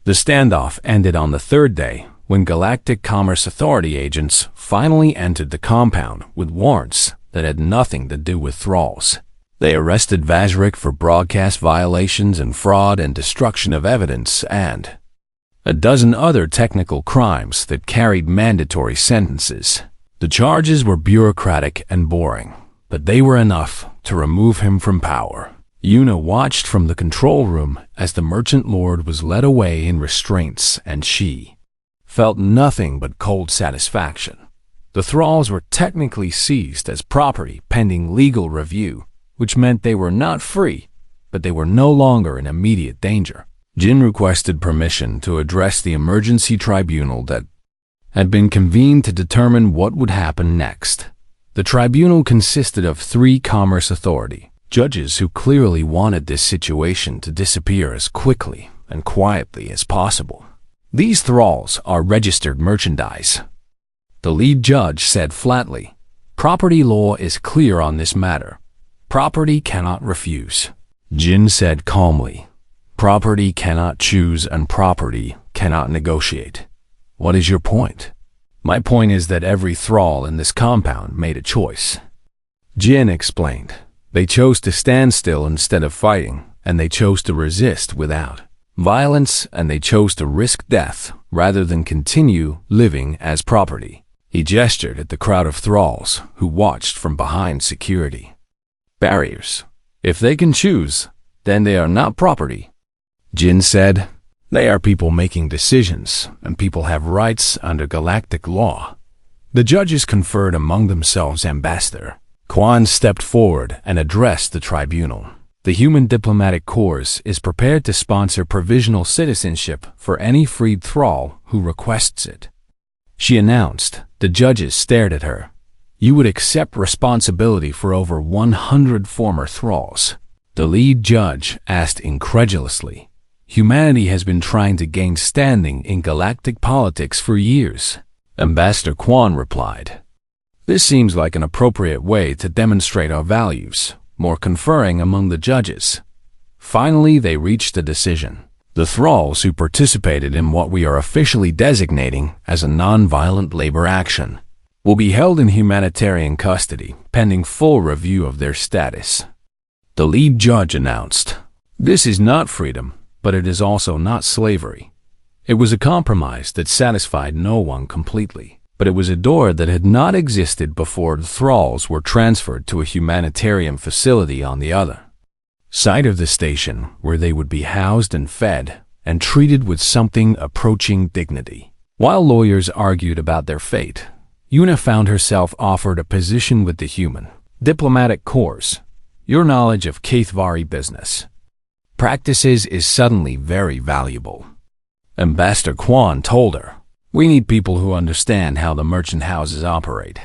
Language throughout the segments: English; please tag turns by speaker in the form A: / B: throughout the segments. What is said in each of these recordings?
A: The standoff ended on the third day, when Galactic Commerce Authority agents finally entered the compound with warrants that had nothing to do with Thralls. They arrested Vazrik for broadcast violations and fraud and destruction of evidence and a dozen other technical crimes that carried mandatory sentences. The charges were bureaucratic and boring, but they were enough to remove him from power. Yuna watched from the control room as the Merchant Lord was led away in restraints, and she felt nothing but cold satisfaction. The Thralls were technically seized as property pending legal review, which meant they were not free, but they were no longer in immediate danger. Jin requested permission to address the emergency tribunal that had been convened to determine what would happen next. The tribunal consisted of 3 Commerce Authority judges who clearly wanted this situation to disappear as quickly and quietly as possible. These Thralls are registered merchandise. The lead judge said flatly, "Property law is clear on this matter. Property cannot refuse." Jin said calmly, "Property cannot choose and property cannot negotiate. What is your point?" "My point is that every Thrall in this compound made a choice." Jin explained. They chose to stand still instead of fighting, and they chose to resist without violence, and they chose to risk death rather than continue living as property. He gestured at the crowd of Thralls who watched from behind security barriers. "If they can choose, then they are not property." Jin said, "They are people making decisions, and people have rights under galactic law." The judges conferred among themselves. Ambassador Quan stepped forward and addressed the tribunal. "The Human Diplomatic Corps is prepared to sponsor provisional citizenship for any freed Thrall who requests it," she announced. The judges stared at her. "You would accept responsibility for over 100 former Thralls?" The lead judge asked incredulously. "Humanity has been trying to gain standing in galactic politics for years," Ambassador Quan replied. "This seems like an appropriate way to demonstrate our values," more conferring among the judges. Finally, they reached a decision. The Thralls who participated in what we are officially designating as a non-violent labor action will be held in humanitarian custody, pending full review of their status. The lead judge announced, "This is not freedom, but it is also not slavery." It was a compromise that satisfied no one completely, but it was a door that had not existed before the Thralls were transferred to a humanitarian facility on the other side of the station, where they would be housed and fed and treated with something approaching dignity. While lawyers argued about their fate, Yuna found herself offered a position with the Human Diplomatic Corps. Your knowledge of Kaithvari business practices is suddenly very valuable, Ambassador Quan told her. "We need people who understand how the merchant houses operate."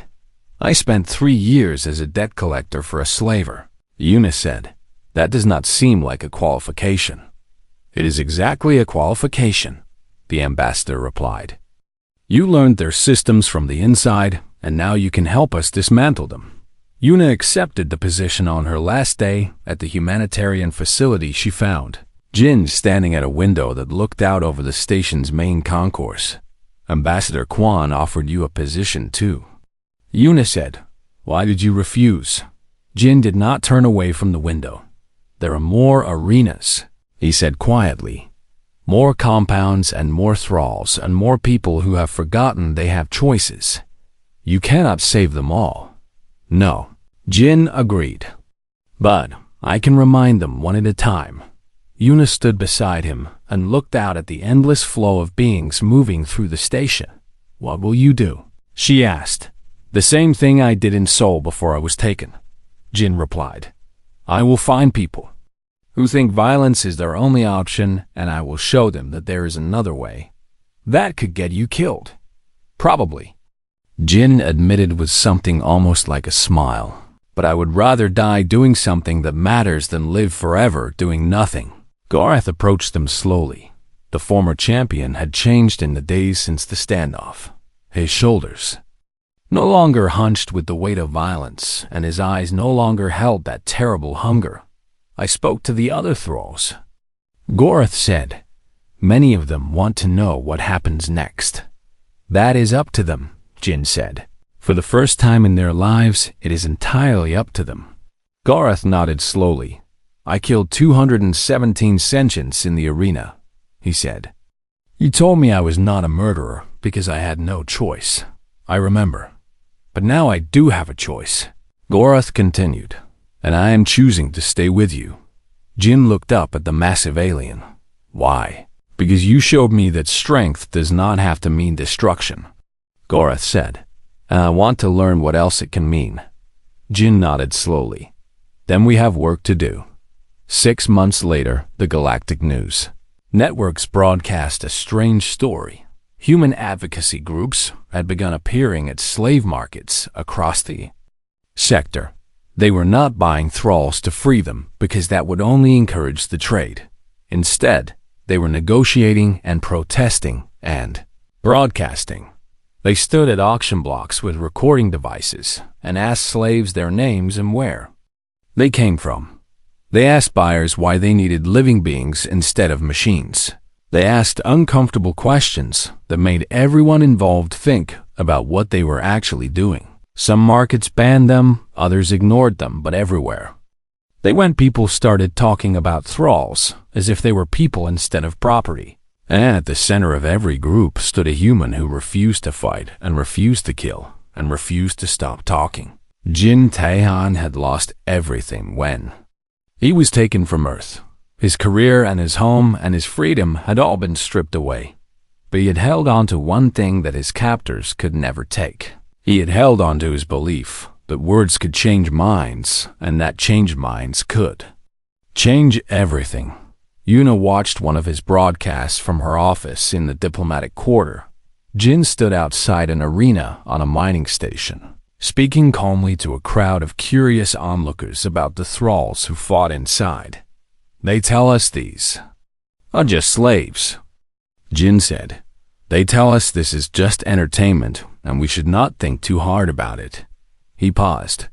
A: "I spent 3 years as a debt collector for a slaver," Yuna said. "That does not seem like a qualification." "It is exactly a qualification," the ambassador replied. "You learned their systems from the inside, and now you can help us dismantle them." Yuna accepted the position on her last day at the humanitarian facility. She found Jin standing at a window that looked out over the station's main concourse. "Ambassador Quan offered you a position too," Yuna said. "Why did you refuse?" Jin did not turn away from the window. "There are more arenas," he said quietly. "More compounds and more Thralls and more people who have forgotten they have choices. You cannot save them all." "No," Jin agreed. "But I can remind them one at a time." Yuna stood beside him and looked out at the endless flow of beings moving through the station. "What will you do?" she asked. "The same thing I did in Seoul before I was taken," Jin replied. "I will find people who think violence is their only option, and I will show them that there is another way. That could get you killed." "Probably," Jin admitted with something almost like a smile. "But I would rather die doing something that matters than live forever doing nothing." Gareth approached them slowly. The former champion had changed in the days since the standoff. His shoulders no longer hunched with the weight of violence, and his eyes no longer held that terrible hunger. "I spoke to the other Thralls," Gareth said. Many of them want to know what happens next. That is up to them, Jin said. For the first time in their lives, it is entirely up to them. Gareth nodded slowly. I killed 217 sentients in the arena, he said. You told me I was not a murderer because I had no choice. I remember. But now I do have a choice. Gareth continued, and I am choosing to stay with you. Jin looked up at the massive alien. Why? Because you showed me that strength does not have to mean destruction, Gareth said. And I want to learn what else it can mean. Jin nodded slowly. Then we have work to do. 6 months later, the Galactic News. Networks broadcast a strange story. Human advocacy groups had begun appearing at slave markets across the sector. They were not buying thralls to free them because that would only encourage the trade. Instead, they were negotiating and protesting and broadcasting. They stood at auction blocks with recording devices and asked slaves their names and where they came from. They asked buyers why they needed living beings instead of machines. They asked uncomfortable questions that made everyone involved think about what they were actually doing. Some markets banned them, others ignored them, but everywhere they went, people started talking about thralls as if they were people instead of property. And at the center of every group stood a human who refused to fight and refused to kill and refused to stop talking. Jin Taehan had lost everything when he was taken from Earth. His career and his home and his freedom had all been stripped away. But he had held on to one thing that his captors could never take. He had held on to his belief that words could change minds and that changed minds could change everything. Yuna watched one of his broadcasts from her office in the diplomatic quarter. Jin stood outside an arena on a mining station, speaking calmly to a crowd of curious onlookers about the thralls who fought inside. They tell us these are just slaves, Jin said. They tell us this is just entertainment and we should not think too hard about it. He paused.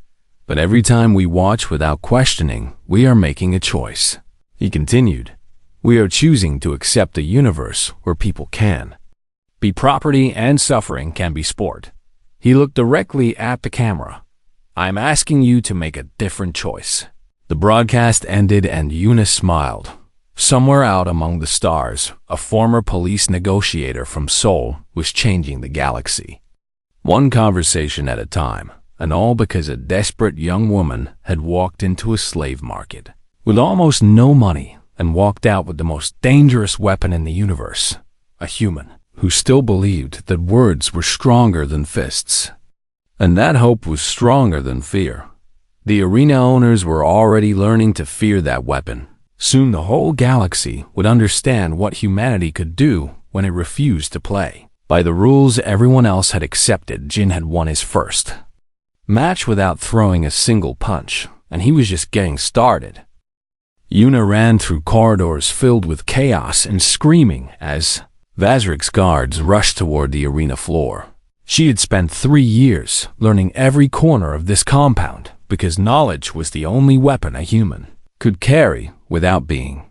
A: But every time we watch without questioning, we are making a choice. He continued. We are choosing to accept a universe where people can be property and suffering can be sport. He looked directly at the camera. I'm asking you to make a different choice. The broadcast ended and Yuna smiled. Somewhere out among the stars, a former police negotiator from Seoul was changing the galaxy. One conversation at a time, and all because a desperate young woman had walked into a slave market with almost no money and walked out with the most dangerous weapon in the universe, a human who still believed that words were stronger than fists. And that hope was stronger than fear. The arena owners were already learning to fear that weapon. Soon the whole galaxy would understand what humanity could do when it refused to play. By the rules everyone else had accepted, Jin had won his first match without throwing a single punch, and he was just getting started. Yuna ran through corridors filled with chaos and screaming as Vazrik's guards rushed toward the arena floor. She had spent 3 years learning every corner of this compound because knowledge was the only weapon a human could carry without being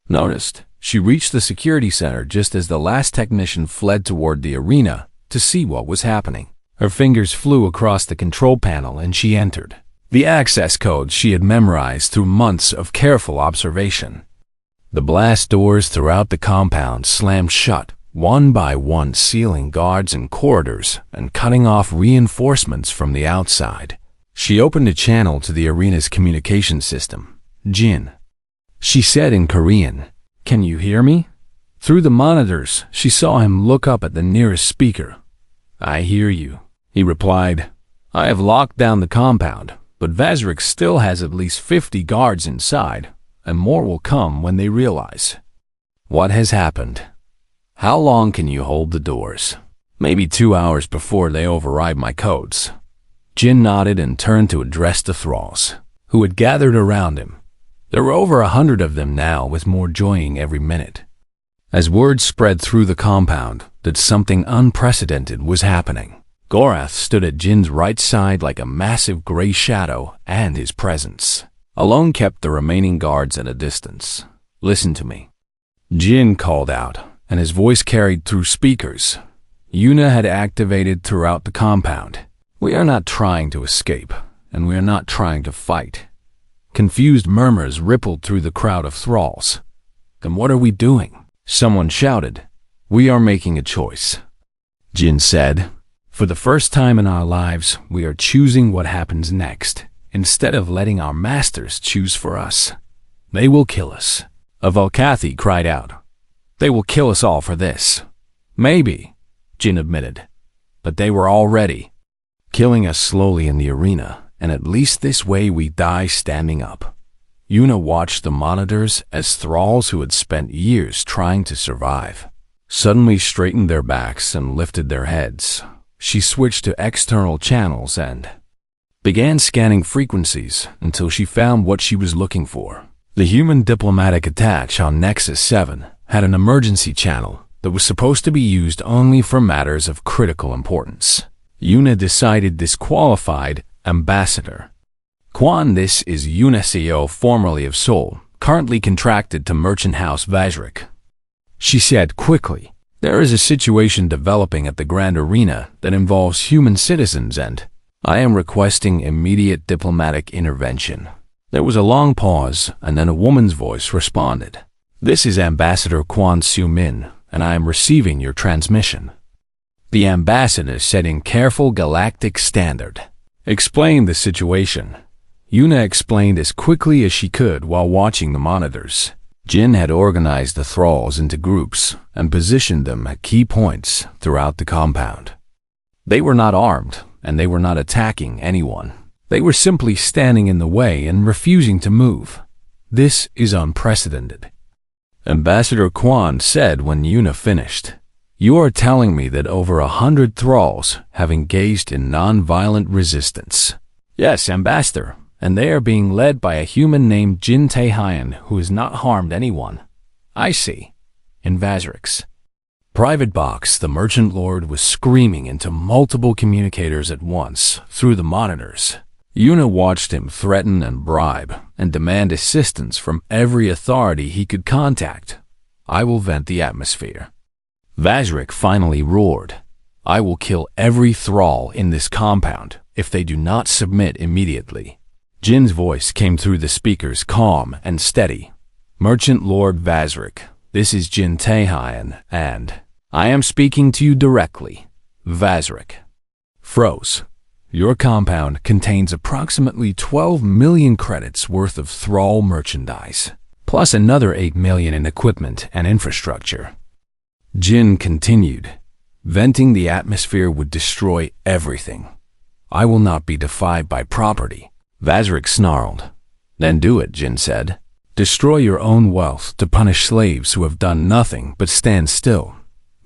A: noticed. She reached the security center just as the last technician fled toward the arena to see what was happening. Her fingers flew across the control panel and she entered the access code she had memorized through months of careful observation. The blast doors throughout the compound slammed shut, one by one, sealing guards and corridors and cutting off reinforcements from the outside. She opened a channel to the arena's communication system. Jin, she said in Korean, "Can you hear me?" Through the monitors, she saw him look up at the nearest speaker. "I hear you," he replied. "I have locked down the compound, but Vazrik still has at least 50 guards inside, and more will come when they realize what has happened. How long can you hold the doors?" "Maybe 2 hours before they override my codes." Jin nodded and turned to address the thralls, who had gathered around him. There were over 100 of them now, with more joining every minute. As word spread through the compound that something unprecedented was happening, Gorath stood at Jin's right side like a massive gray shadow, and his presence alone kept the remaining guards at a distance. "Listen to me," Jin called out, and his voice carried through speakers. Yuna had activated throughout the compound. We are not trying to escape, and we are not trying to fight. Confused murmurs rippled through the crowd of thralls. Then what are we doing? Someone shouted. We are making a choice. Jin said, for the first time in our lives, we are choosing what happens next, instead of letting our masters choose for us. They will kill us. A Volcathi cried out. They will kill us all for this. Maybe, Jin admitted, but they were already killing us slowly in the arena, and at least this way we die standing up. Yuna watched the monitors as thralls who had spent years trying to survive suddenly straightened their backs and lifted their heads. She switched to external channels and began scanning frequencies until she found what she was looking for. The human diplomatic attach on Nexus 7 had an emergency channel that was supposed to be used only for matters of critical importance. Yuna decided this qualified ambassador. Quan, this is Yuna CEO formerly of Seoul, currently contracted to Merchant House Vajrik. She said quickly, there is a situation developing at the Grand Arena that involves human citizens and I am requesting immediate diplomatic intervention. There was a long pause and then a woman's voice responded. This is Ambassador Kwon Soo-min and I am receiving your transmission. The ambassador said in careful galactic standard. Explain the situation. Yuna explained as quickly as she could while watching the monitors. Jin had organized the thralls into groups and positioned them at key points throughout the compound. They were not armed, and they were not attacking anyone. They were simply standing in the way and refusing to move. This is unprecedented. Ambassador Quan said when Yuna finished, you are telling me that over 100 thralls have engaged in non-violent resistance. Yes, Ambassador. And they are being led by a human named Jin Tae-hyun who has not harmed anyone. I see. In Vazrik's private box, the merchant lord was screaming into multiple communicators at once through the monitors. Yuna watched him threaten and bribe and demand assistance from every authority he could contact. I will vent the atmosphere. Vazrik finally roared. I will kill every thrall in this compound if they do not submit immediately. Jin's voice came through the speakers calm and steady. Merchant Lord Vazrik, this is Jin Tae-hyun, and I am speaking to you directly. Vazrik froze. Your compound contains approximately 12 million credits worth of thrall merchandise, plus another 8 million in equipment and infrastructure. Jin continued. Venting the atmosphere would destroy everything. I will not be defied by property. Vazrik snarled. Then do it, Jin said. Destroy your own wealth to punish slaves who have done nothing but stand still.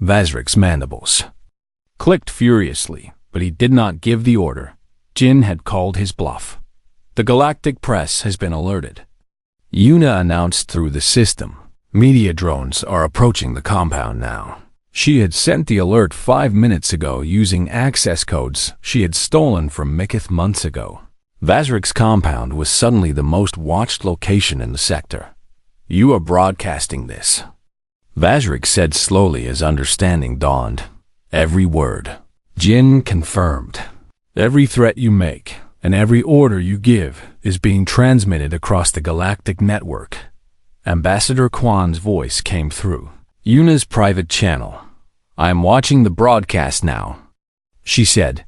A: Vazrik's mandibles clicked furiously, but he did not give the order. Jin had called his bluff. The galactic press has been alerted. Yuna announced through the system. Media drones are approaching the compound now. She had sent the alert 5 minutes ago using access codes she had stolen from Mikith months ago. Vazrik's compound was suddenly the most watched location in the sector. You are broadcasting this. Vazrik said slowly as understanding dawned. Every word. Jin confirmed. Every threat you make and every order you give is being transmitted across the galactic network. Ambassador Kwan's voice came through. Yuna's private channel. I am watching the broadcast now. She said.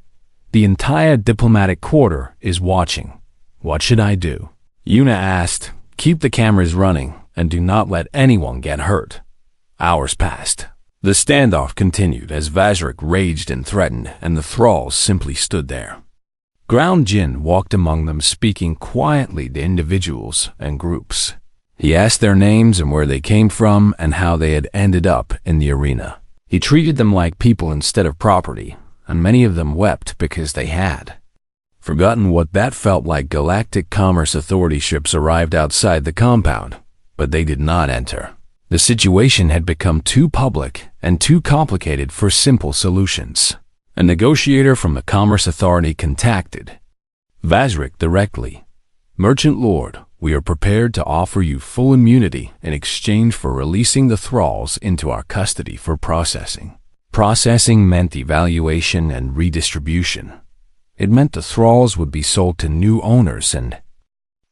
A: The entire diplomatic quarter is watching. What should I do? Yuna asked. Keep the cameras running and do not let anyone get hurt. Hours passed. The standoff continued as Vazrik raged and threatened, and the thralls simply stood there. Ground Jin walked among them, speaking quietly to individuals and groups. He asked their names and where they came from and how they had ended up in the arena. He treated them like people instead of property, and many of them wept because they had forgotten what that felt like. Galactic Commerce Authority ships arrived outside the compound, but they did not enter. The situation had become too public and too complicated for simple solutions. A negotiator from the Commerce Authority contacted Vazrik directly. Merchant Lord, We are prepared to offer you full immunity in exchange for releasing the Thralls into our custody for processing. Processing meant evaluation and redistribution. It meant the Thralls would be sold to new owners and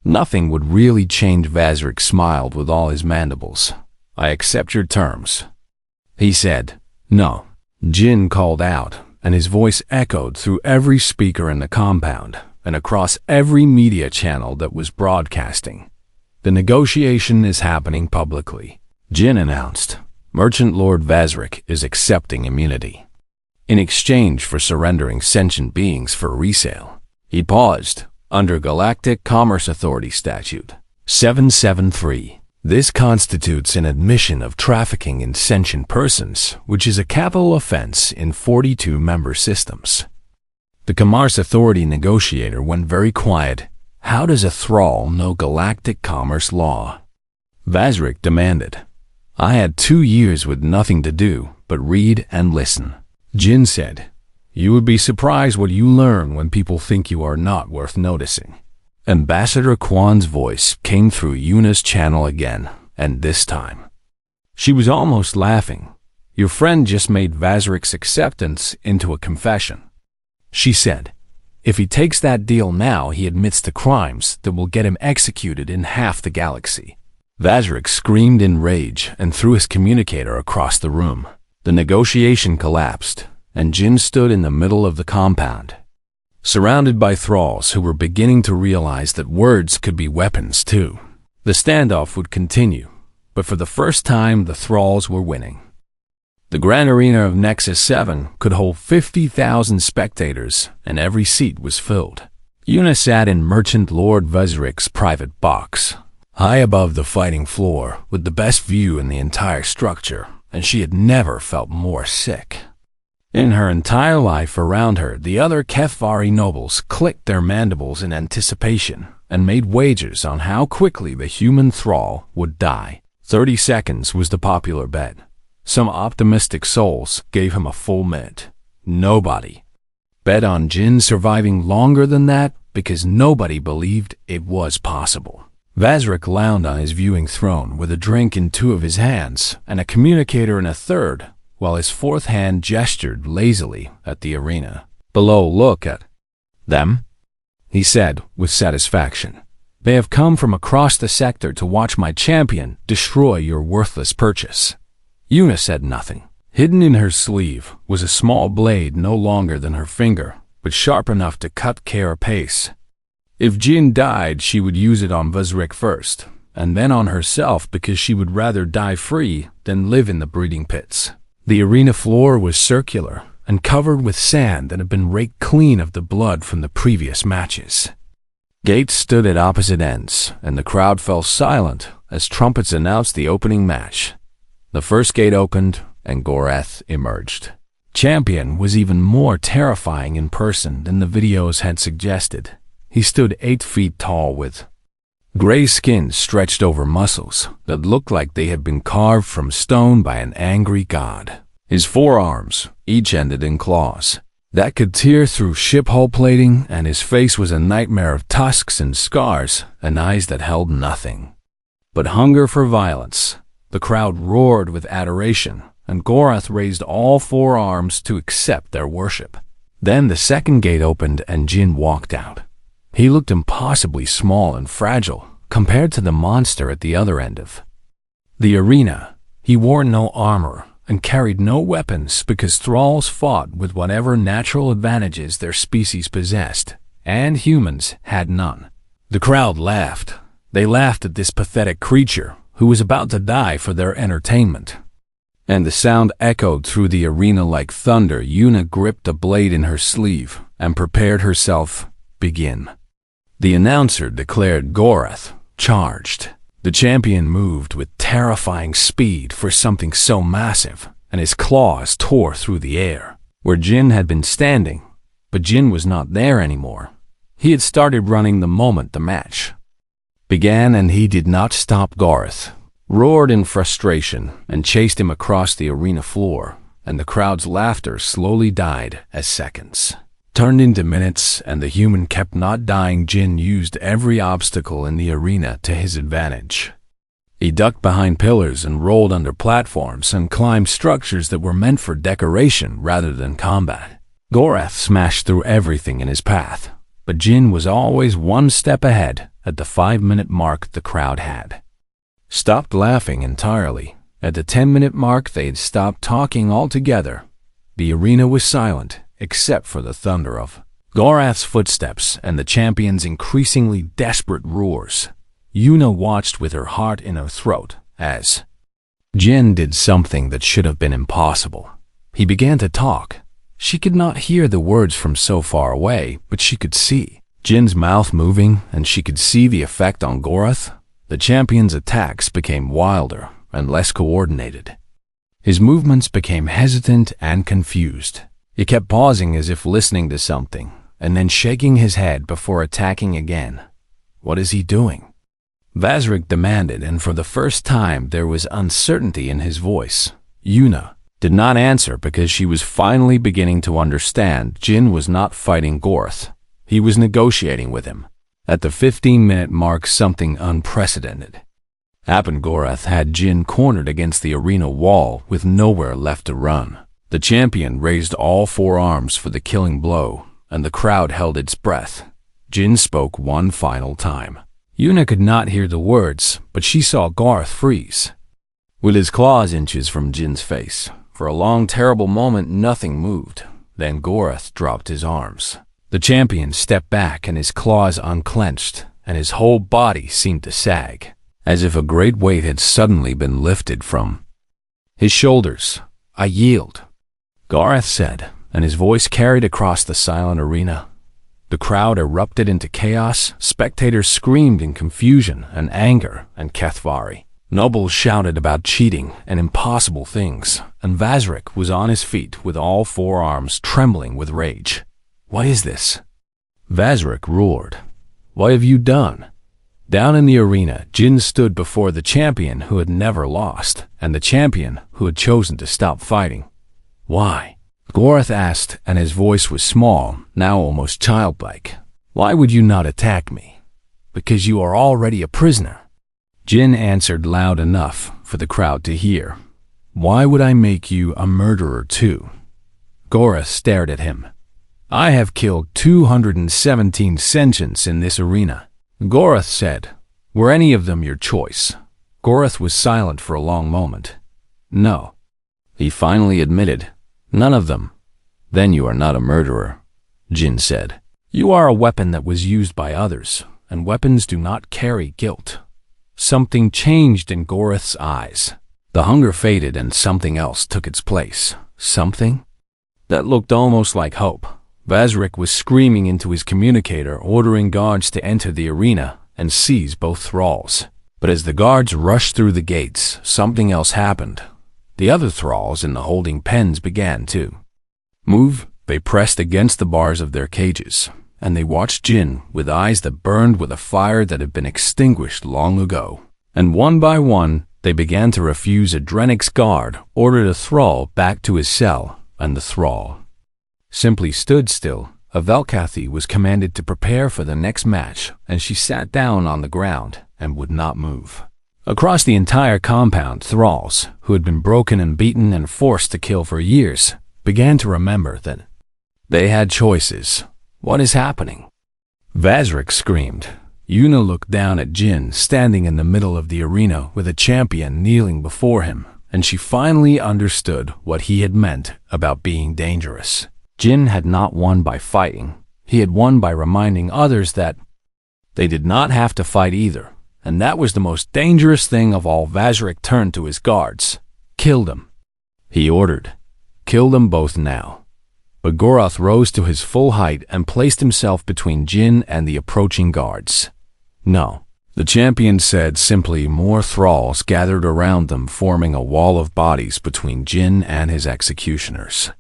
A: nothing would really change. Vazrik smiled with all his mandibles. I accept your terms. He said. No. Jin called out, and his voice echoed through every speaker in the compound and across every media channel that was broadcasting. The negotiation is happening publicly. Jin announced. Merchant Lord Vazrik is accepting immunity in exchange for surrendering sentient beings for resale. He paused. Under Galactic Commerce Authority Statute 773, this constitutes an admission of trafficking in sentient persons, which is a capital offense in 42 member systems. The Commerce Authority negotiator went very quiet. How does a Thrall know galactic commerce law? Vazrik demanded. I had 2 years with nothing to do but read and listen. Jin said. You would be surprised what you learn when people think you are not worth noticing. Ambassador Kwan's voice came through Yuna's channel again, and this time she was almost laughing. Your friend just made Vazrik's acceptance into a confession. She said, if he takes that deal now, he admits to crimes that will get him executed in half the galaxy. Vazrik screamed in rage and threw his communicator across the room. The negotiation collapsed, and Jin stood in the middle of the compound, surrounded by Thralls who were beginning to realize that words could be weapons too. The standoff would continue, but for the first time the Thralls were winning. The Grand Arena of Nexus 7 could hold 50,000 spectators, and every seat was filled. Yuna sat in Merchant Lord Vazrik's private box, high above the fighting floor, with the best view in the entire structure, and she had never felt more sick. In her entire life around her, the other Kefvari nobles clicked their mandibles in anticipation and made wagers on how quickly the human Thrall would die. 30 seconds was the popular bet. Some optimistic souls gave him a full mint. Nobody bet on Jin surviving longer than that because nobody believed it was possible. Vazrik lounged on his viewing throne with a drink in 2 of his hands and a communicator in a third, while his 4th hand gestured lazily at the arena. Below, look at them, he said with satisfaction. They have come from across the sector to watch my champion destroy your worthless purchase. Yuna said nothing. Hidden in her sleeve was a small blade no longer than her finger, but sharp enough to cut carapace. If Jin died, she would use it on Vazrik first, and then on herself because she would rather die free than live in the breeding pits. The arena floor was circular and covered with sand that had been raked clean of the blood from the previous matches. Gates stood at opposite ends, and the crowd fell silent as trumpets announced the opening match. The first gate opened, and Gorath emerged. Champion was even more terrifying in person than the videos had suggested. He stood 8 feet tall with gray skin stretched over muscles that looked like they had been carved from stone by an angry god. His forearms each ended in claws that could tear through ship hull plating, and his face was a nightmare of tusks and scars and eyes that held nothing but hunger for violence. The crowd roared with adoration, and Gorath raised all 4 arms to accept their worship. Then the second gate opened and Jin walked out. He looked impossibly small and fragile compared to the monster at the other end of the arena. He wore no armor and carried no weapons because Thralls fought with whatever natural advantages their species possessed, and humans had none. The crowd laughed. They laughed at this pathetic creature who was about to die for their entertainment. And the sound echoed through the arena like thunder. Yuna gripped a blade in her sleeve and prepared herself. Begin. The announcer declared Gorath charged. The champion moved with terrifying speed for something so massive, and his claws tore through the air where Jin had been standing. But Jin was not there anymore. He had started running the moment the match began, and he did not stop. Gorath roared in frustration and chased him across the arena floor, and the crowd's laughter slowly died as seconds turned into minutes, and the human kept not dying. Jin used every obstacle in the arena to his advantage. He ducked behind pillars and rolled under platforms and climbed structures that were meant for decoration rather than combat. Gorath smashed through everything in his path, but Jin was always one step ahead. At the 5-minute mark, the crowd had stopped laughing entirely. At the 10-minute mark, they had stopped talking altogether. The arena was silent, except for the thunder of Gorath's footsteps and the champion's increasingly desperate roars. Yuna watched with her heart in her throat as Jin did something that should have been impossible. He began to talk. She could not hear the words from so far away, but she could see Jin's mouth moving, and she could see the effect on Gorath. The champion's attacks became wilder and less coordinated. His movements became hesitant and confused. He kept pausing as if listening to something, and then shaking his head before attacking again. What is he doing? Vazrik demanded, and for the first time there was uncertainty in his voice. Yuna did not answer because she was finally beginning to understand Jin was not fighting Gorath. He was negotiating with him. At the 15-minute mark, something unprecedented happened. Gorath had Jin cornered against the arena wall with nowhere left to run. The champion raised all 4 arms for the killing blow, and the crowd held its breath. Jin spoke one final time. Yuna could not hear the words, but she saw Gorath freeze, with his claws inches from Jin's face. For a long, terrible moment, nothing moved. Then Gorath dropped his arms. The champion stepped back, and his claws unclenched, and his whole body seemed to sag, as if a great weight had suddenly been lifted from his shoulders. "I yield," Gorath said, and his voice carried across the silent arena. The crowd erupted into chaos. Spectators screamed in confusion and anger, and Kethvari. Nobles shouted about cheating and impossible things, and Vazrik was on his feet with all 4 arms trembling with rage. "What is this?" Vazrik roared. "What have you done?" Down in the arena, Jin stood before the champion who had never lost, and the champion who had chosen to stop fighting. "Why?" Gorath asked, and his voice was small, now almost childlike. "Why would you not attack me?" "Because you are already a prisoner." Jin answered loud enough for the crowd to hear. "Why would I make you a murderer too?" Gorath stared at him. "I have killed 217 sentients in this arena." Gorath said, "Were any of them your choice?" Gorath was silent for a long moment. "No," he finally admitted. "None of them." "Then you are not a murderer," Jin said. "You are a weapon that was used by others, and weapons do not carry guilt." Something changed in Gorath's eyes. The hunger faded and something else took its place. Something that looked almost like hope. Vazrik was screaming into his communicator, ordering guards to enter the arena and seize both thralls. But as the guards rushed through the gates, something else happened. The other thralls in the holding pens began to move. They pressed against the bars of their cages, and they watched Jin with eyes that burned with a fire that had been extinguished long ago. And one by one, they began to refuse. Adrenik's guard ordered a thrall back to his cell, and the thrall simply stood still. A Velkathi was commanded to prepare for the next match, and she sat down on the ground and would not move. Across the entire compound, thralls, who had been broken and beaten and forced to kill for years, began to remember that they had choices. "What is happening?" Vazrik screamed. Yuna looked down at Jin, standing in the middle of the arena with a champion kneeling before him, and she finally understood what he had meant about being dangerous. Jin had not won by fighting. He had won by reminding others that they did not have to fight either. And that was the most dangerous thing of all. Vazrik turned to his guards. "Kill them," he ordered. "Kill them both now." But Gorath rose to his full height and placed himself between Jin and the approaching guards. "No," the champion said simply. More thralls gathered around them, forming a wall of bodies between Jin and his executioners.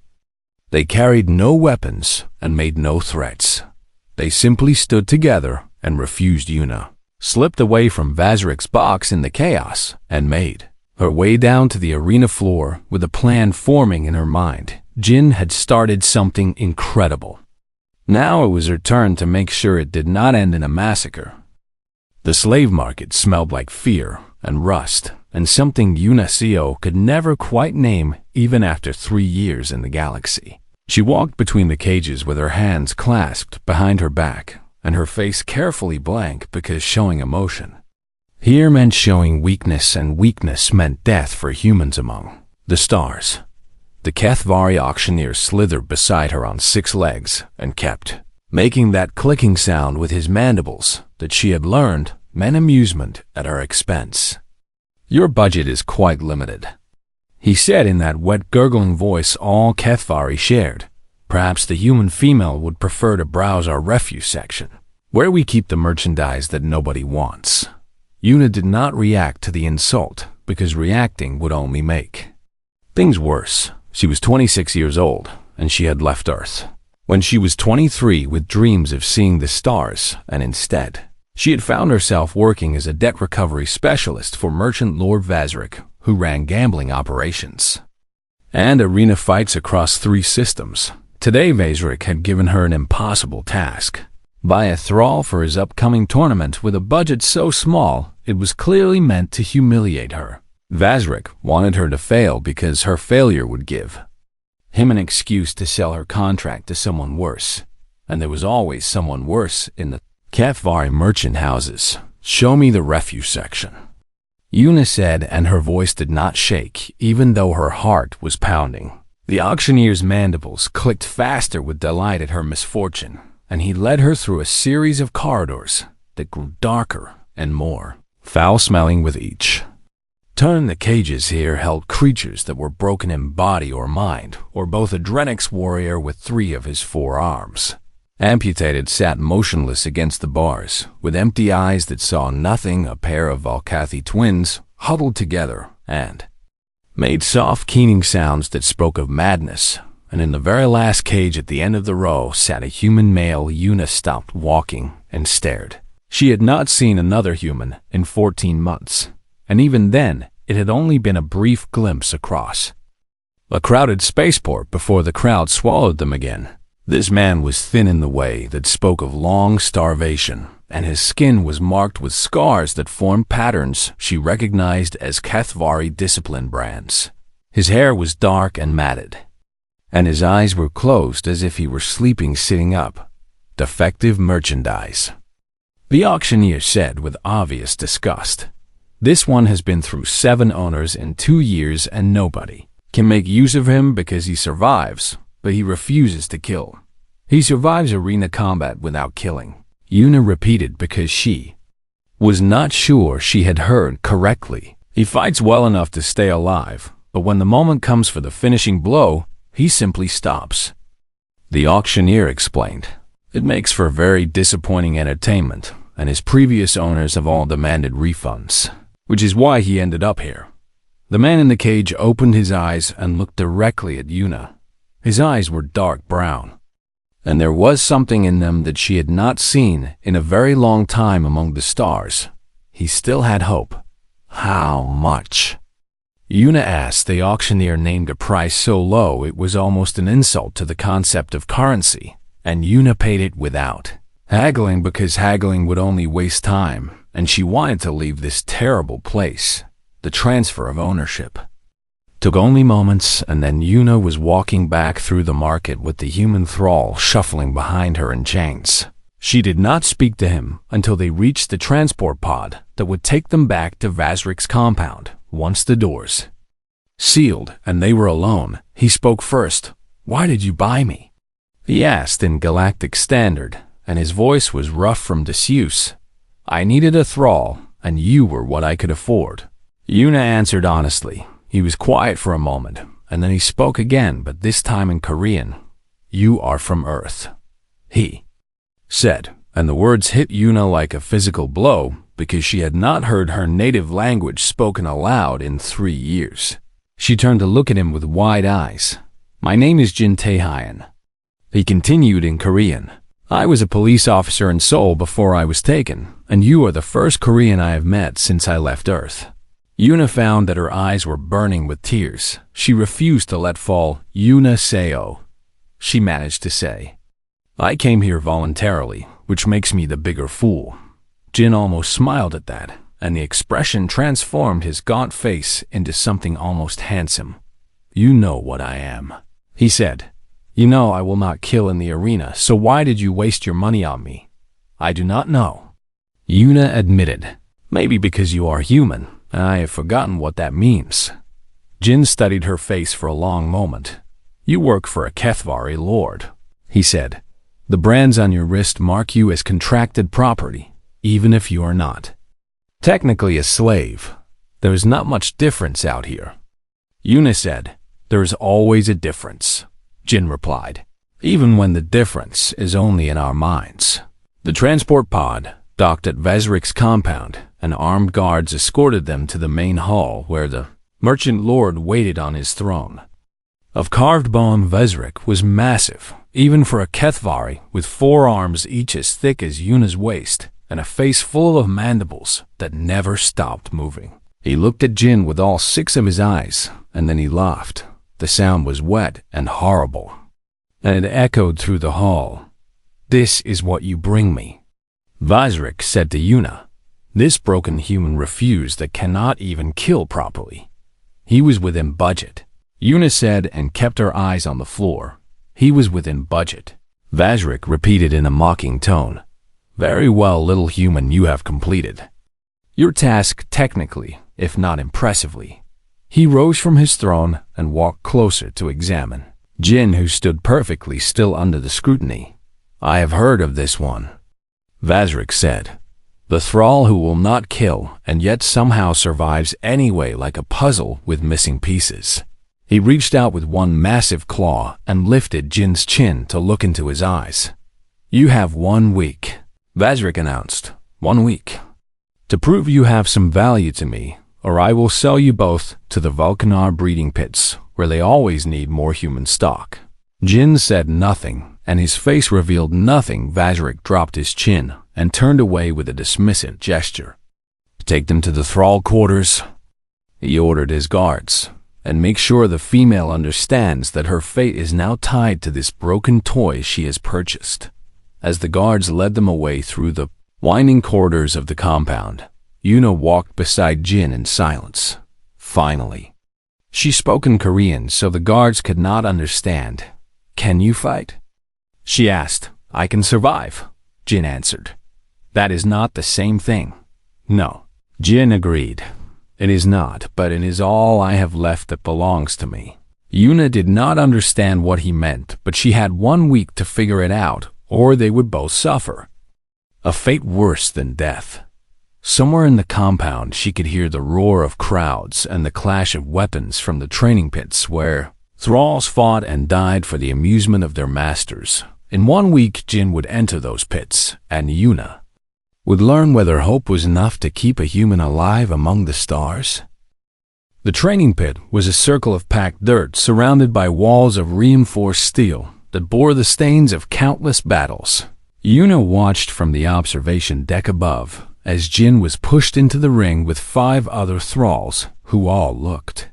A: They carried no weapons and made no threats. They simply stood together and refused. Yuna slipped away from Vazrik's box in the chaos and made her way down to the arena floor with a plan forming in her mind. Jin had started something incredible. Now it was her turn to make sure it did not end in a massacre. The slave market smelled like fear and rust, and something Yuna could never quite name even after 3 years in the galaxy. She walked between the cages with her hands clasped behind her back and her face carefully blank because showing emotion here meant showing weakness, and weakness meant death for humans among the stars. The HFY auctioneer slithered beside her on 6 legs and kept making that clicking sound with his mandibles that she had learned meant amusement at her expense. "Your budget is quite limited," he said in that wet, gurgling voice all HFY shared. "Perhaps the human female would prefer to browse our refuse section, where we keep the merchandise that nobody wants." Yuna did not react to the insult because reacting would only make things worse. She was 26 years old, and she had left Earth when she was 23 with dreams of seeing the stars, and instead, she had found herself working as a debt recovery specialist for Merchant Lord Vazrik, who ran gambling operations and arena fights across 3 systems. Today, Vazrik had given her an impossible task: buy a Thrall for his upcoming tournament with a budget so small it was clearly meant to humiliate her. Vazrik wanted her to fail because her failure would give him an excuse to sell her contract to someone worse, and there was always someone worse in the HFY merchant houses. "Show me the refuse section," Yuna said, and her voice did not shake, even though her heart was pounding. The auctioneer's mandibles clicked faster with delight at her misfortune, and he led her through a series of corridors that grew darker and more foul-smelling with each turn. The cages here held creatures that were broken in body or mind, or both. A Drenix warrior with 3 of his 4 arms amputated sat motionless against the bars, with empty eyes that saw nothing. A pair of Valkathi twins huddled together and made soft keening sounds that spoke of madness, and in the very last cage at the end of the row sat a human male. Yuna stopped walking and stared. She had not seen another human in 14 months, and even then it had only been a brief glimpse across a crowded spaceport before the crowd swallowed them again. This man was thin in the way that spoke of long starvation, and his skin was marked with scars that formed patterns she recognized as HFY discipline brands. His hair was dark and matted, and his eyes were closed as if he were sleeping sitting up. "Defective merchandise," the auctioneer said with obvious disgust. "This one has been through 7 owners in 2 years, and nobody can make use of him because he survives, but he refuses to kill. He survives arena combat without killing," Yuna repeated because she was not sure she had heard correctly. "He fights well enough to stay alive, but when the moment comes for the finishing blow, he simply stops," the auctioneer explained. "It makes for very disappointing entertainment, and his previous owners have all demanded refunds, which is why he ended up here." The man in the cage opened his eyes and looked directly at Yuna. His eyes were dark brown, and there was something in them that she had not seen in a very long time among the stars. He still had hope. "How much?" Yuna asked. The auctioneer named a price so low it was almost an insult to the concept of currency, and Yuna paid it without haggling, because haggling would only waste time, and she wanted to leave this terrible place. The transfer of ownership took only moments, and then Yuna was walking back through the market with the human Thrall shuffling behind her in chains. She did not speak to him until they reached the transport pod that would take them back to Vazrik's compound. Once the doors sealed and they were alone, he spoke first. "Why did you buy me?" he asked in Galactic Standard, and his voice was rough from disuse. "I needed a Thrall, and you were what I could afford," Yuna answered honestly. He was quiet for a moment, and then he spoke again, but this time in Korean. "You are from Earth," he said, and the words hit Yuna like a physical blow because she had not heard her native language spoken aloud in 3 years. She turned to look at him with wide eyes. "My name is Jin Taehyun," he continued in Korean. "I was a police officer in Seoul before I was taken, and you are the first Korean I have met since I left Earth." Yuna found that her eyes were burning with tears. She refused to let fall. "Yuna Seo," she managed to say. I came here voluntarily, which makes me the bigger fool. Jin almost smiled at that, and the expression transformed his gaunt face into something almost handsome. You know what I am, he said. You know I will not kill in the arena, so why did you waste your money on me? I do not know. Yuna admitted. Maybe because you are human, and I have forgotten what that means. Jin studied her face for a long moment. You work for a HFY lord, he said. The brands on your wrist mark you as contracted property, even if you are not. Technically a slave. There is not much difference out here. Yuna said, there is always a difference, Jin replied, even when the difference is only in our minds. The transport pod docked at Vezrik's compound, and armed guards escorted them to the main hall where the merchant lord waited on his throne. Of carved bone, Vezrik was massive, even for a HFY, with 4 arms each as thick as Yuna's waist, and a face full of mandibles that never stopped moving. He looked at Jin with all 6 of his eyes, and then he laughed. The sound was wet and horrible, and it echoed through the hall. This is what you bring me. Vezrik said to Yuna, this broken human refused that cannot even kill properly. He was within budget. Yuna said and kept her eyes on the floor. He was within budget. Vezrik repeated in a mocking tone. Very well, little human, you have completed your task technically, if not impressively. He rose from his throne and walked closer to examine Jin, who stood perfectly still under the scrutiny. I have heard of this one, Vezrik said. The thrall who will not kill and yet somehow survives anyway, like a puzzle with missing pieces. He reached out with one massive claw and lifted Jin's chin to look into his eyes. You have 1 week, Vezrik announced. 1 week. To prove you have some value to me, or I will sell you both to the Vulcanar breeding pits, where they always need more human stock. Jin said nothing, and his face revealed nothing. Vezrik dropped his chin and turned away with a dismissive gesture. Take them to the thrall quarters, he ordered his guards, and make sure the female understands that her fate is now tied to this broken toy she has purchased. As the guards led them away through the winding corridors of the compound, Yuna walked beside Jin in silence. Finally, she spoke in Korean so the guards could not understand. Can you fight? She asked. I can survive, Jin answered. That is not the same thing. No, Jin agreed. It is not, but it is all I have left that belongs to me. Yuna did not understand what he meant, but she had 1 week to figure it out, or they would both suffer. A fate worse than death. Somewhere in the compound she could hear the roar of crowds and the clash of weapons from the training pits where thralls fought and died for the amusement of their masters. In 1 week Jin would enter those pits, and Yuna would learn whether hope was enough to keep a human alive among the stars. The training pit was a circle of packed dirt surrounded by walls of reinforced steel that bore the stains of countless battles. Yuna watched from the observation deck above as Jin was pushed into the ring with 5 other thralls who all looked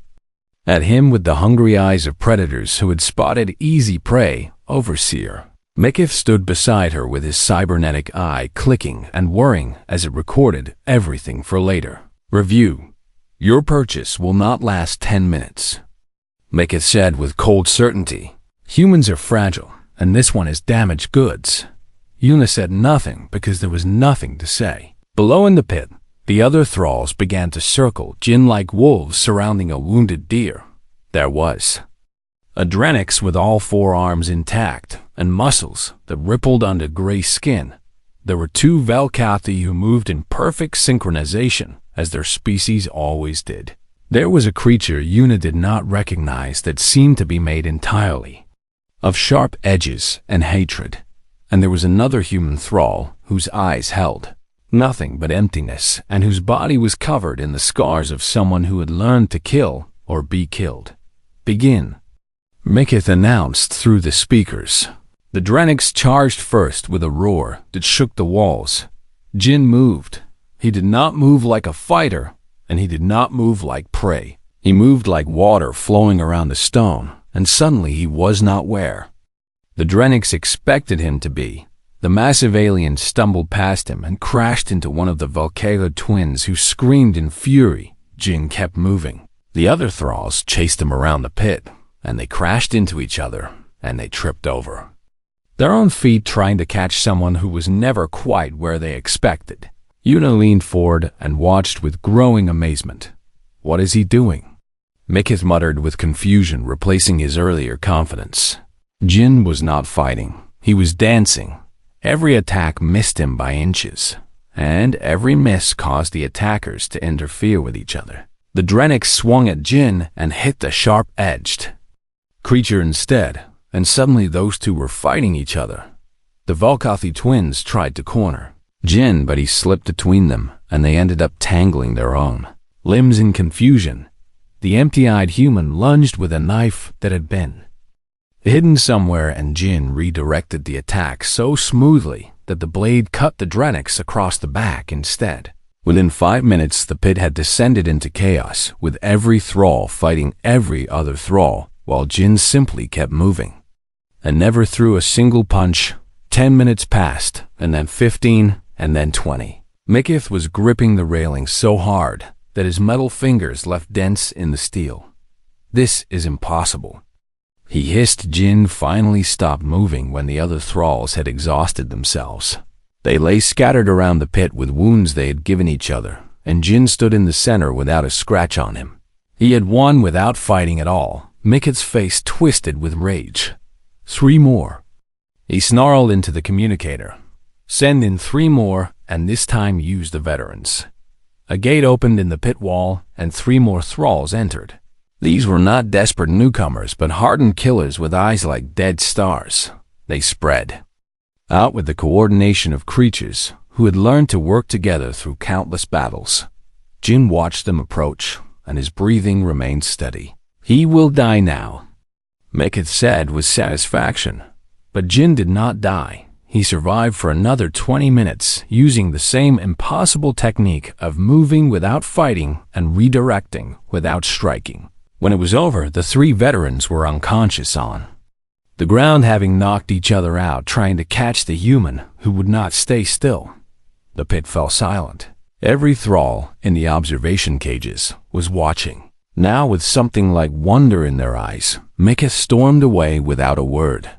A: at him with the hungry eyes of predators who had spotted easy prey. Overseer Mikith stood beside her with his cybernetic eye clicking and whirring as it recorded everything for later. Review. Your purchase will not last 10 minutes, Mikith said with cold certainty. Humans are fragile, and this one is damaged goods. Yuna said nothing because there was nothing to say. Below in the pit, the other thralls began to circle Jin like wolves surrounding a wounded deer. There was a Drenix with all 4 arms intact and muscles that rippled under gray skin. There were 2 Velkathi who moved in perfect synchronization, as their species always did. There was a creature Yuna did not recognize that seemed to be made entirely of sharp edges and hatred. And there was another human thrall whose eyes held nothing but emptiness and whose body was covered in the scars of someone who had learned to kill or be killed. Begin, Mikith announced through the speakers. The Drenix charged first with a roar that shook the walls. Jin moved. He did not move like a fighter, and he did not move like prey. He moved like water flowing around a stone, and suddenly he was not where. The Drenniks expected him to be. The massive alien stumbled past him and crashed into one of the Volcano twins, who screamed in fury. Jin kept moving. The other Thralls chased him around the pit, and they crashed into each other, and they tripped over their own feet trying to catch someone who was never quite where they expected. Yuna leaned forward and watched with growing amazement. What is he doing? Mikith muttered with confusion, replacing his earlier confidence. Jin was not fighting. He was dancing. Every attack missed him by inches, and every miss caused the attackers to interfere with each other. The Drenniks swung at Jin and hit the sharp-edged creature instead, and suddenly those two were fighting each other. The Volcathi twins tried to corner Jin, but he slipped between them, and they ended up tangling their own limbs in confusion. The empty-eyed human lunged with a knife that had been hidden somewhere, and Jin redirected the attack so smoothly that the blade cut the Drenniks across the back instead. Within 5 minutes, the pit had descended into chaos, with every Thrall fighting every other Thrall, while Jin simply kept moving and never threw a single punch. 10 minutes passed, and then 15, and then 20. Mikith was gripping the railing so hard that his metal fingers left dents in the steel. This is impossible, he hissed. Jin finally stopped moving when the other Thralls had exhausted themselves. They lay scattered around the pit with wounds they had given each other, and Jin stood in the center without a scratch on him. He had won without fighting at all. Mikith's face twisted with rage. 3 more. He snarled into the communicator. Send in 3 more, and this time use the veterans. A gate opened in the pit wall, and 3 more Thralls entered. These were not desperate newcomers, but hardened killers with eyes like dead stars. They spread out with the coordination of creatures who had learned to work together through countless battles. Jin watched them approach, and his breathing remained steady. He will die now, Mikith said with satisfaction. But Jin did not die. He survived for another 20 minutes, using the same impossible technique of moving without fighting and redirecting without striking. When it was over, the 3 veterans were unconscious on the ground, having knocked each other out trying to catch the human who would not stay still. The pit fell silent. Every Thrall in the observation cages was watching. Now, with something like wonder in their eyes, Mikith stormed away without a word.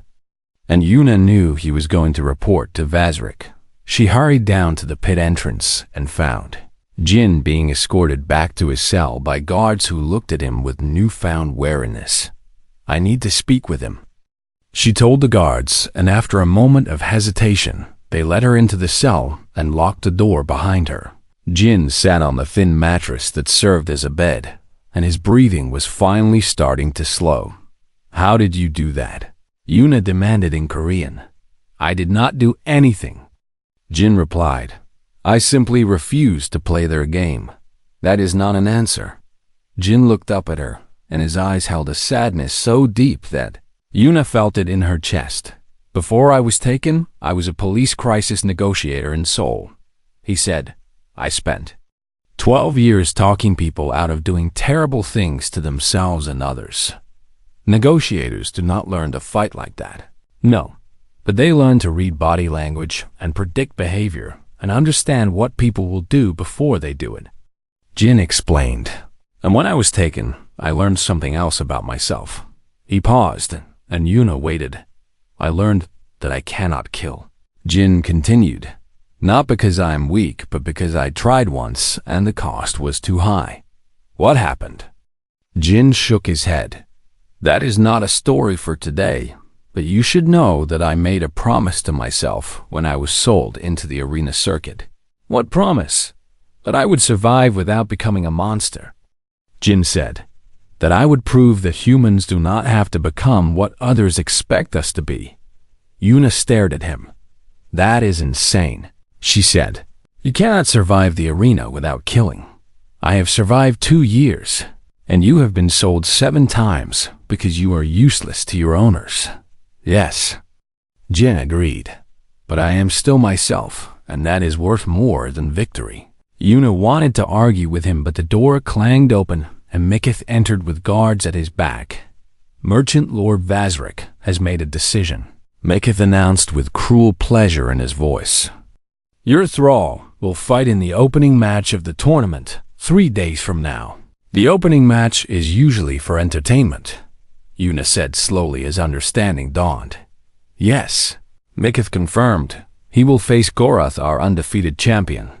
A: And Yuna knew he was going to report to Vazrik. She hurried down to the pit entrance and found Jin being escorted back to his cell by guards who looked at him with newfound wariness. I need to speak with him, she told the guards, and after a moment of hesitation, they led her into the cell and locked the door behind her. Jin sat on the thin mattress that served as a bed, and his breathing was finally starting to slow. How did you do that? Yuna demanded in Korean. I did not do anything, Jin replied. I simply refused to play their game. That is not an answer. Jin looked up at her, and his eyes held a sadness so deep that Yuna felt it in her chest. Before I was taken, I was a police crisis negotiator in Seoul, he said. I spent 12 years talking people out of doing terrible things to themselves and others. Negotiators do not learn to fight like that. No, but they learn to read body language and predict behavior and understand what people will do before they do it, Jin explained. And when I was taken, I learned something else about myself. He paused, and Yuna waited. I learned that I cannot kill. Jin continued. Not because I am weak, but because I tried once and the cost was too high. What happened? Jin shook his head. That is not a story for today, but you should know that I made a promise to myself when I was sold into the arena circuit. What promise? That I would survive without becoming a monster. Jin said. That I would prove that humans do not have to become what others expect us to be. Yuna stared at him. That is insane, she said. You cannot survive the arena without killing. I have survived 2 years, and you have been sold 7 times because you are useless to your owners. Yes, Jin agreed. But I am still myself, and that is worth more than victory. Yuna wanted to argue with him, but the door clanged open, and Mikith entered with guards at his back. Merchant Lord Vazrik has made a decision. Maketh announced with cruel pleasure in his voice. Your Thrall will fight in the opening match of the tournament 3 days from now. The opening match is usually for entertainment, Una said slowly as understanding dawned. Yes, Maketh confirmed. He will face Gorath, our undefeated champion,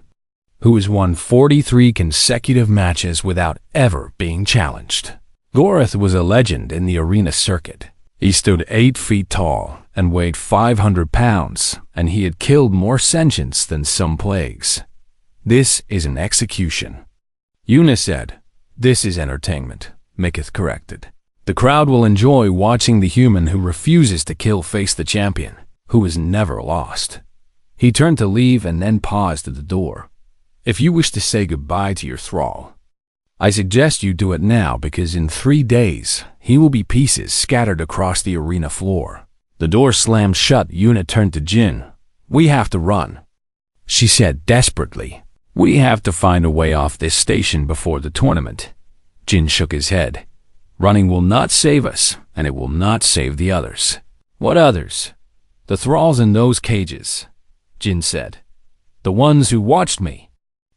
A: who has won 43 consecutive matches without ever being challenged. Gorath was a legend in the arena circuit. He stood 8 feet tall and weighed 500 pounds, and he had killed more sentients than some plagues. This is an execution. Una said, This is entertainment, Maketh corrected. The crowd will enjoy watching the human who refuses to kill face the champion, who has never lost. He turned to leave and then paused at the door. If you wish to say goodbye to your Thrall, I suggest you do it now, because in 3 days he will be pieces scattered across the arena floor. The door slammed shut. Una turned to Jin. We have to run, she said desperately. We have to find a way off this station before the tournament. Jin shook his head. Running will not save us, and it will not save the others. What others? The Thralls in those cages, Jin said. The ones who watched me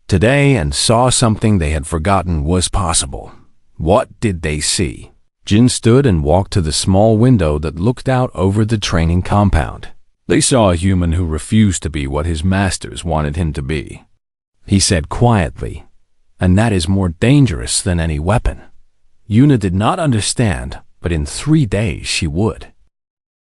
A: today and saw something they had forgotten was possible. What did they see? Jin stood and walked to the small window that looked out over the training compound. They saw a human who refused to be what his masters wanted him to be, he said quietly, and that is more dangerous than any weapon. Una did not understand, but in 3 days she would.